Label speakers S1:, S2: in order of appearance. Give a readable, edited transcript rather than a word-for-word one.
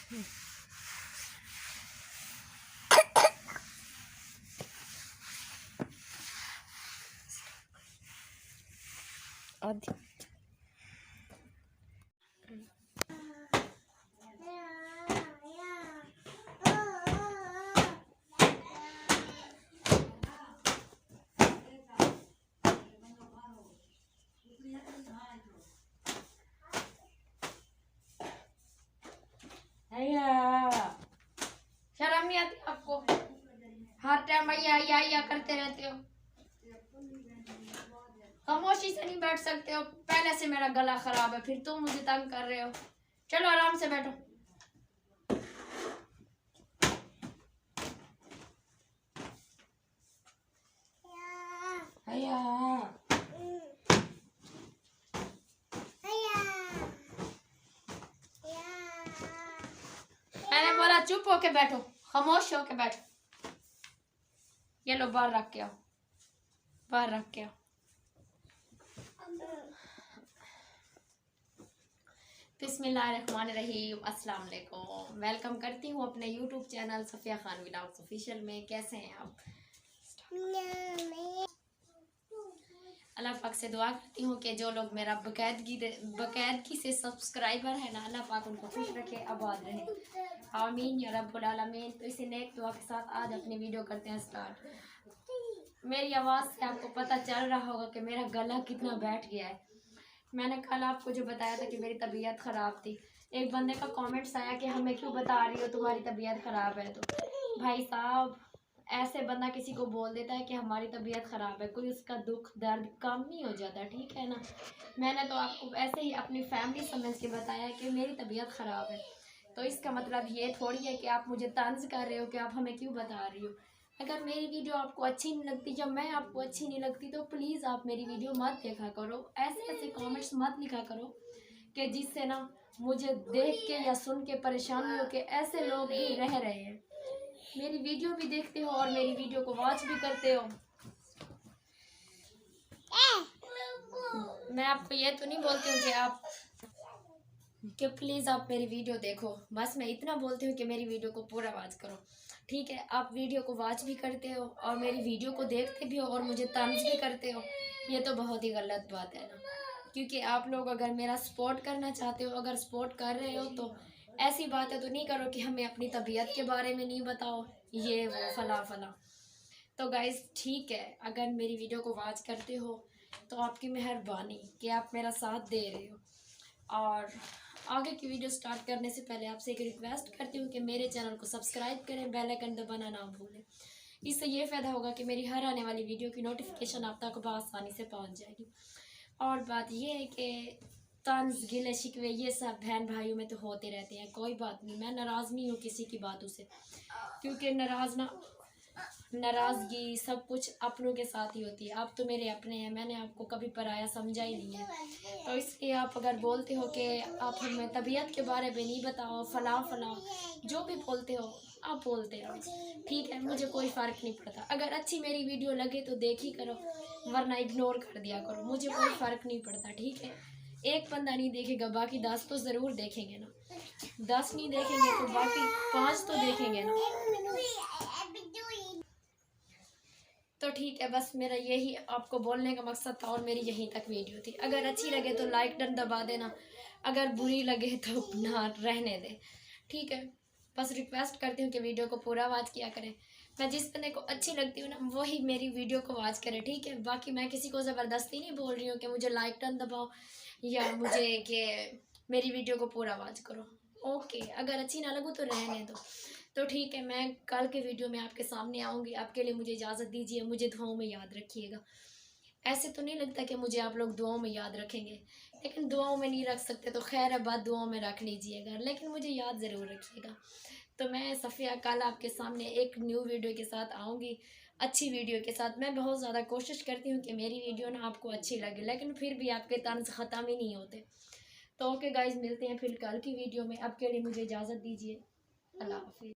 S1: आदि शर्म नहीं आती आपको? हर टाइम या करते रहते हो। खामोशी से नहीं बैठ सकते हो? पहले से मेरा गला खराब है, फिर तुम मुझे तंग कर रहे हो। चलो आराम से बैठो। मैंने बोला चुप होके बैठो, खामोश होके बैठो। ये लो बाहर रख के आओ, बाहर रख के आओ। बिस्मिल्लाहिर्रहमानिर्रहीम, अस्सलाम वालेकुम। वेलकम करती हूँ अपने YouTube channel Safia Khan vlogs official में। कैसे हैं आप? अल्लाह पाक से दुआ करती हूँ कि जो लोग मेरा बकायदगी से सब्सक्राइबर है ना, अल्लाह पाक उनको खुश रखे, आबाद रहे, आमीन या रब्बुल आलमीन। तो इसी नेक दुआ के साथ आज अपनी वीडियो करते हैं स्टार्ट। मेरी आवाज़ से आपको पता चल रहा होगा कि मेरा गला कितना बैठ गया है। मैंने कल आपको जो बताया था कि मेरी तबीयत ख़राब थी, एक बंदे का कमेंट्स आया कि हमें क्यों बता रही हो तुम्हारी तबीयत ख़राब है। तो भाई साहब, ऐसे बंदा किसी को बोल देता है कि हमारी तबीयत ख़राब है, कोई उसका दुख दर्द कम नहीं हो जाता, ठीक है ना। मैंने तो आपको ऐसे ही अपनी फैमिली समझ के बताया कि मेरी तबीयत ख़राब है, तो इसका मतलब ये थोड़ी है कि आप मुझे तंज कर रहे हो कि आप हमें क्यों बता रही हो। अगर मेरी वीडियो आपको अच्छी नहीं लगती, जब मैं आपको अच्छी नहीं लगती, तो प्लीज़ आप मेरी वीडियो मत देखा करो। ऐसे ऐसे कमेंट्स मत लिखा करो कि जिससे ना मुझे देख के या सुन के परेशानी हो के ऐसे लोग भी रह रहे हैं। मेरी वीडियो भी देखते हो और मेरी वीडियो को वॉच भी करते हो। मैं आपको ये तो नहीं बोलती हूँ कि प्लीज़ आप मेरी वीडियो देखो, बस मैं इतना बोलती हूँ कि मेरी वीडियो को पूरा वॉच करो, ठीक है। आप वीडियो को वॉच भी करते हो और मेरी वीडियो को देखते भी हो और मुझे तंज भी करते हो, ये तो बहुत ही गलत बात है ना। क्योंकि आप लोग अगर मेरा सपोर्ट करना चाहते हो, अगर सपोर्ट कर रहे हो, तो ऐसी बातें तो नहीं करो कि हमें अपनी तबीयत के बारे में नहीं बताओ, ये वो फला फला। तो गाइज़ ठीक है, अगर मेरी वीडियो को वॉच करते हो तो आपकी मेहरबानी कि आप मेरा साथ दे रहे हो। और आगे की वीडियो स्टार्ट करने से पहले आपसे एक रिक्वेस्ट करती हूँ कि मेरे चैनल को सब्सक्राइब करें, बेल आइकन दबाना ना भूलें। इससे ये फ़ायदा होगा कि मेरी हर आने वाली वीडियो की नोटिफिकेशन आप तक आसानी से पहुँच जाएगी। और बात ये है कि तंज गिले शिकवे ये सब बहन भाइयों में तो होते रहते हैं, कोई बात नहीं, मैं नाराज़ नहीं हूँ किसी की बातों से, क्योंकि नाराज़गी सब कुछ अपनों के साथ ही होती है। आप तो मेरे अपने हैं, मैंने आपको कभी पराया समझा ही नहीं है। तो इसलिए आप अगर बोलते हो कि आप हमें तबीयत के बारे में नहीं बताओ, फला फला जो भी बोलते हो आप बोलते हो, ठीक है, मुझे कोई फ़र्क नहीं पड़ता। अगर अच्छी मेरी वीडियो लगे तो देख ही करो, वरना इग्नोर कर दिया करो, मुझे कोई फ़र्क नहीं पड़ता, ठीक है। एक बंदा नहीं देखेगा, बाकी 10 तो ज़रूर देखेंगे ना। 10 नहीं देखेंगे तो बाकी 5 तो देखेंगे ना। तो ठीक है, बस मेरा यही आपको बोलने का मकसद था और मेरी यहीं तक वीडियो थी। अगर अच्छी लगे तो लाइक डन दबा देना, अगर बुरी लगे तो ना रहने दे, ठीक है। बस रिक्वेस्ट करती हूँ कि वीडियो को पूरा वॉच किया करें। मैं जिस बंदे को अच्छी लगती हूँ ना, वही मेरी वीडियो को वॉच करे, ठीक है। बाकी मैं किसी को ज़बरदस्ती नहीं बोल रही हूँ कि मुझे लाइक डन दबाओ या मुझे कि मेरी वीडियो को पूरा वॉच करो। ओके, अगर अच्छी ना लगूँ तो रहने दो। तो ठीक है, मैं कल के वीडियो में आपके सामने आऊँगी। आपके लिए मुझे इजाज़त दीजिए, मुझे दुआओं में याद रखिएगा। ऐसे तो नहीं लगता कि मुझे आप लोग दुआओं में याद रखेंगे, लेकिन दुआओं में नहीं रख सकते तो खैर है, बात दुआओं में रख लीजिएगा, लेकिन मुझे याद ज़रूर रखिएगा। तो मैं सफ़िया कल आपके सामने एक न्यू वीडियो के साथ आऊँगी, अच्छी वीडियो के साथ। मैं बहुत ज़्यादा कोशिश करती हूँ कि मेरी वीडियो ना आपको अच्छी लगे, लेकिन फिर भी आपके तंज ख़त्म ही नहीं होते। तो ओके गाइज़, मिलते हैं फिर कल की वीडियो में। अब के लिए मुझे इजाज़त दीजिए, अल्लाह हाफ़िज़।